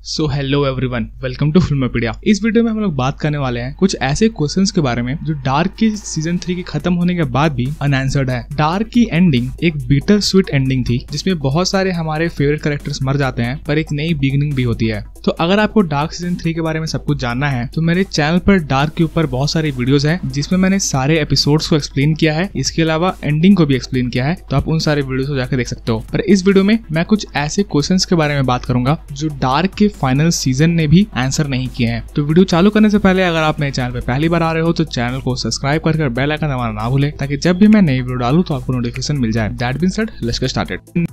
So hello everyone, welcome to Filmopedia. इस video में हम लोग बात करने वाले हैं कुछ ऐसे क्वेश्चंस के बारे में जो डार्क की सीजन 3 के खत्म होने के बाद भी अनआंसर्ड है। डार्क की एंडिंग एक बिटर स्वीट एंडिंग थी जिसमें बहुत सारे हमारे फेवरेट कैरेक्टर्स मर जाते हैं पर एक नई बिगिनिंग भी होती है। तो अगर आपको डार्क सीजन 3 के बारे में सब कुछ जानना है तो मेरे चैनल पर डार्क के ऊपर बहुत सारे वीडियोस हैं जिसमें मैंने सारे एपिसोड्स को एक्सप्लेन किया है, इसके अलावा एंडिंग को भी एक्सप्लेन किया है, तो आप उन सारे वीडियोस को जाकर देख सकते हो। पर इस वीडियो में मैं कुछ ऐसे क्वेश्चंस के बारे में बात करूंगा जो डार्क के फाइनल सीजन ने भी आंसर नहीं किए हैं। तो वीडियो चालू करने से पहले अगर आप मेरे चैनल पे पहली बार आ रहे हो तो चैनल को सब्सक्राइब कर बेल आइकन दबाना ना भूलें ताकि जब भी मैं नई वीडियो डालूं तो आपको नोटिफिकेशन मिल जाए। That being said, let's get started.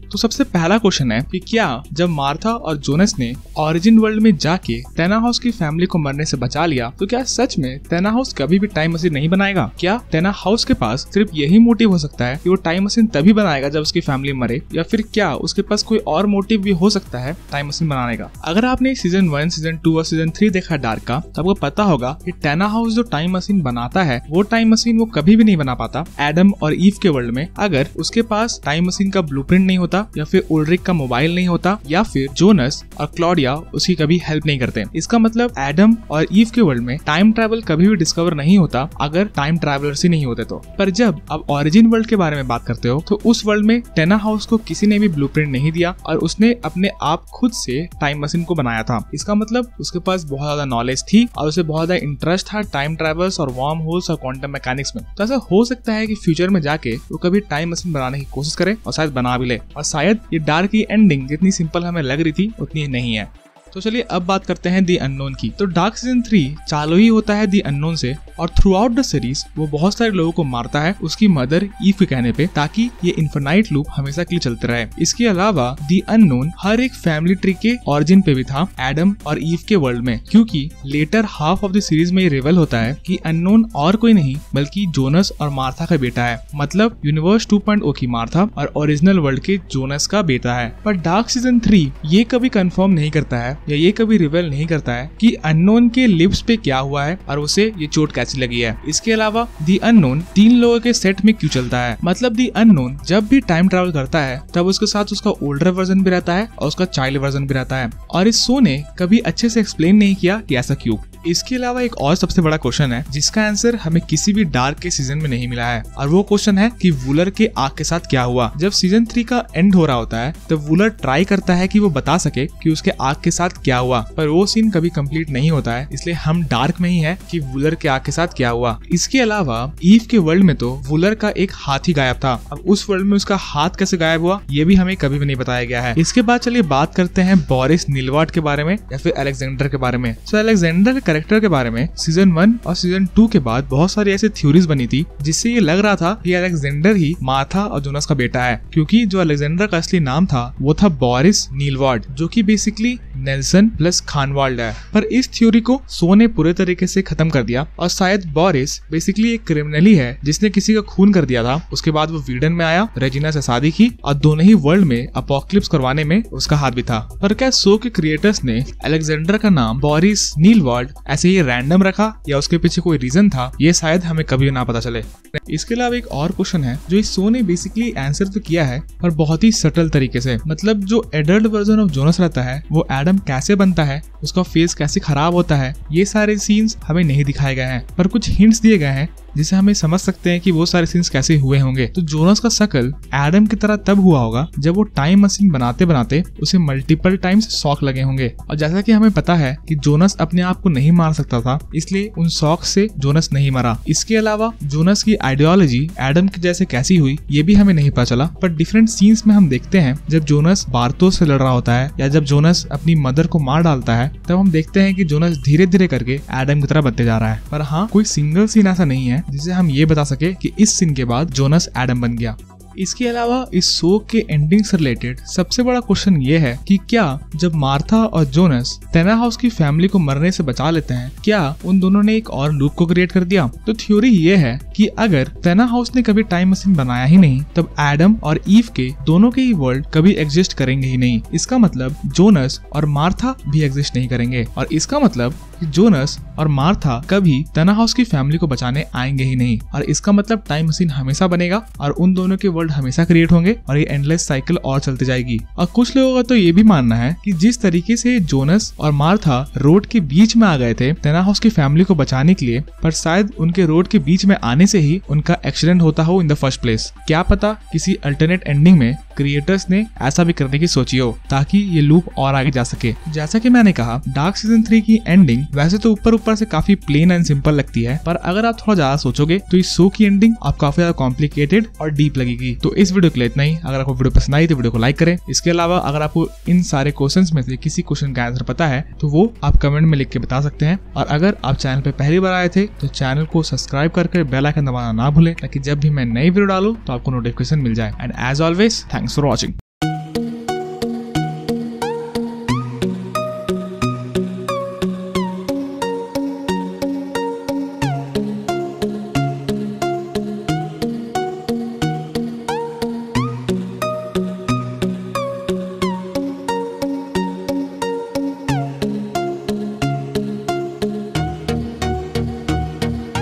तो सबसे पहला क्वेश्चन है कि क्या जब मार्था और जोनस ने ओरिजिन वर्ल्ड में जाके थैनाहाउस की फैमिली को मरने से बचा लिया तो क्या सच में थैनाहाउस कभी भी टाइम मशीन नहीं बनाएगा? क्या थैनाहाउस के पास सिर्फ यही मोटिव हो सकता है कि वो टाइम मशीन तभी बनाएगा जब उसकी फैमिली मरे, या फिर क्या उसके पास कोई और मोटिव भी हो सकता है टाइम मशीन बनाने का? अगर आपने सीजन 1, सीजन 2 और सीजन 3 देखा डार्क का तो आपको पता होगा कि थैनाहाउस जो टाइम मशीन बनाता है वो टाइम मशीन वो कभी भी नहीं बना पाता एडम और ईव के वर्ल्ड में अगर उसके पास टाइम मशीन का ब्लूप्रिंट नहीं होता, या फिर उल्रिक का मोबाइल नहीं होता, या फिर जोनस और क्लॉडिया उसकी कभी हेल्प नहीं करते। इसका मतलब एडम और ईव के वर्ल्ड में टाइम ट्रैवल कभी भी डिस्कवर नहीं होता अगर टाइम ट्रैवलर्स ही नहीं होते तो। पर जब आप ओरिजिन वर्ल्ड के बारे में बात करते हो तो उस वर्ल्ड में थैनाहाउस को किसी ने भी ब्लूप्रिंट नहीं दिया और उसने अपने आप खुद से टाइम मशीन को बनाया था। इसका मतलब उसके पास बहुत ज्यादा नॉलेज थी और उसे बहुत ज्यादा इंटरेस्ट था टाइम ट्रैवल्स और वार्म होल्स और क्वांटम मैकेनिक्स में। तो ऐसा हो सकता है कि फ्यूचर में जाके वो कभी टाइम मशीन बनाने की कोशिश करे और शायद बना भी ले, और शायद ये डार्क की एंडिंग जितनी सिंपल हमें लग रही थी उतनी नहीं है। तो चलिए अब बात करते हैं दी अननोन की। तो डार्क सीजन 3 चालू ही होता है दी अननोन से और थ्रू आउट द सीरीज वो बहुत सारे लोगों को मारता है उसकी मदर ईव के कहने पे, ताकि ये इन्फिनाइट लूप हमेशा के लिए चलते रहे। इसके अलावा दी अननोन हर एक फैमिली ट्री के ओरिजिन पे भी था एडम और ईव के वर्ल्ड में, क्योंकि later half of the series में ये रिवील होता है कि अननोन और कोई नहीं बल्कि जोनस और मार्था का बेटा है। मतलब यूनिवर्स 2.0 की मार्था और ओरिजिनल वर्ल्ड के जोनस का बेटा है। पर डार्क सीजन 3 ये कभी कंफर्म नहीं करता है या ये कभी रिवील नहीं करता है कि अननोन के लिप्स पे क्या हुआ है और उसे ये चोट कैसी लगी है। इसके अलावा दी अननोन 3 लोगों के सेट में क्यों चलता है? मतलब दी अननोन जब भी टाइम ट्रैवल करता है तब उसके साथ उसका ओल्डर वर्जन भी रहता है और उसका चाइल्ड वर्जन भी रहता है, और इस शो ने कभी अच्छे से एक्सप्लेन नहीं किया कि ऐसा क्यों। इसके अलावा एक और सबसे बड़ा क्वेश्चन है जिसका आंसर हमें किसी भी डार्क के सीजन में नहीं मिला है, और वो क्वेश्चन है कि वूलर के आग के साथ क्या हुआ। जब सीजन 3 का एंड हो रहा होता है तो वूलर ट्राई करता है कि वो बता सके कि उसके आग के साथ क्या हुआ, पर वो सीन कभी कंप्लीट नहीं होता है, इसलिए हम डार्क में ही है कि वूलर के आग के साथ क्या हुआ। इसके अलावा ईव के वर्ल्ड में तो वूलर का एक हाथ ही गायब था, अब उस वर्ल्ड में उसका हाथ कैसे गायब हुआ ये भी हमें कभी भी नहीं बताया गया है। इसके बाद चलिए बात करते हैं बोरिस नीलवार्ड के बारे में या फिर अलेक्जेंडर के बारे में। तो अलेक्जेंडर के कैरेक्टर के बारे में सीजन 1 और सीजन 2 के बाद बहुत सारी ऐसी थ्योरीज बनी थी जिससे ये लग रहा था कि अलेक्जेंडर ही मार्था और जोनस का बेटा है, क्योंकि जो अलेक्जेंडर का असली नाम था वो था बोरिस नीलवार्ड, जो कि बेसिकली नेल्सन प्लस खानवाल्ड है। पर इस थ्योरी को शो ने पूरे तरीके से खत्म कर दिया और शायद बोरिस बेसिकली एक क्रिमिनल ही है जिसने किसी का खून कर दिया था। उसके बाद वो वीडन में आया, रेजिना से शादी की और दोनों ही वर्ल्ड में अपोकलिप्स करवाने में उसका हाथ भी था। पर क्या शो के क्रिएटर्स ने अलेक्जेंडर का नाम बोरिस नीलवार्ड ऐसे ही रैंडम रखा या उसके पीछे कोई रीजन था? ये शायद हमें कभी ना पता चले। इसके अलावा एक और क्वेश्चन है जो इस शो ने बेसिकली आंसर तो किया है पर बहुत ही सटल तरीके से। मतलब जो एडल्ट वर्जन ऑफ जोनस रहता है वो एडम कैसे बनता है, उसका फेस कैसे खराब होता है, ये सारे सीन्स हमें नहीं दिखाए गए हैं, पर कुछ हिंट्स दिए गए हैं जिसे हमें समझ सकते हैं कि वो सारे सीन्स कैसे हुए होंगे। तो जोनस का शकल एडम की तरह तब हुआ होगा जब वो टाइम मशीन बनाते बनाते उसे मल्टीपल टाइम्स शॉक लगे होंगे, और जैसा कि हमें पता है कि जोनस अपने आप को नहीं मार सकता था, इसलिए उन शॉक से जोनस नहीं मरा। इसके अलावा जोनस की आइडियोलॉजी एडम की जैसे कैसी हुई ये भी हमें नहीं पता चला, पर डिफरेंट सीन्स में हम देखते हैं जब जोनस बार्थोस से लड़ रहा होता है या जब जोनस अपनी मदर को मार डालता है तब हम देखते हैं कि जोनस धीरे धीरे करके एडम की तरह बनते जा रहा है। पर हाँ, कोई सिंगल सीन ऐसा नहीं है जिसे हम ये बता सके कि इस सीन के बाद जोनस एडम बन गया। इसके अलावा इस शो के एंडिंग से रिलेटेड सबसे बड़ा क्वेश्चन ये है कि क्या जब मार्था और जोनस थैनाहाउस की फैमिली को मरने से बचा लेते हैं क्या उन दोनों ने एक और लूप को क्रिएट कर दिया? तो थ्योरी ये है कि अगर थैनाहाउस ने कभी टाइम मशीन बनाया ही नहीं तब एडम और ईव के दोनों के ही वर्ल्ड कभी एग्जिस्ट करेंगे ही नहीं। इसका मतलब जोनस और मार्था भी एग्जिस्ट नहीं करेंगे, और इसका मतलब कि जोनस और मार्था कभी थैनाहाउस की फैमिली को बचाने आएंगे ही नहीं, और इसका मतलब टाइम मशीन हमेशा बनेगा और उन दोनों के वर्ल्ड हमेशा क्रिएट होंगे और ये एंडलेस साइकिल और चलती जाएगी। और कुछ लोगों का तो ये भी मानना है कि जिस तरीके से जोनस और मार्था रोड के बीच में आ गए थे टेनाहाउस की फैमिली को बचाने के लिए, पर शायद उनके रोड के बीच में आने से ही उनका एक्सीडेंट होता हो इन द फर्स्ट प्लेस। क्या पता किसी अल्टरनेट एंडिंग में क्रिएटर्स ने ऐसा भी करने की सोची हो ताकि ये लूप और आगे जा सके। जैसा कि मैंने कहा, डार्क सीजन 3 की एंडिंग वैसे तो ऊपर से काफी प्लेन एंड सिंपल लगती है, पर अगर आप थोड़ा ज्यादा सोचोगे तो इस शो की एंडिंग आप काफी ज्यादा कॉम्प्लिकेटेड और डीप लगेगी। तो इस वीडियो के लिए इतना ही। अगर आपको वीडियो पसंद आई तो वीडियो को लाइक करें। इसके अलावा अगर आपको इन सारे क्वेश्चंस में से किसी क्वेश्चन का आंसर पता है तो वो आप कमेंट में लिख के बता सकते हैं। और अगर आप चैनल पे पहली बार आए थे तो चैनल को सब्सक्राइब करके बेल आइकन दबाना ना भूलें ताकि जब भी मैं नई वीडियो डालूं तो आपको नोटिफिकेशन मिल जाए। And as always, thanks for watching.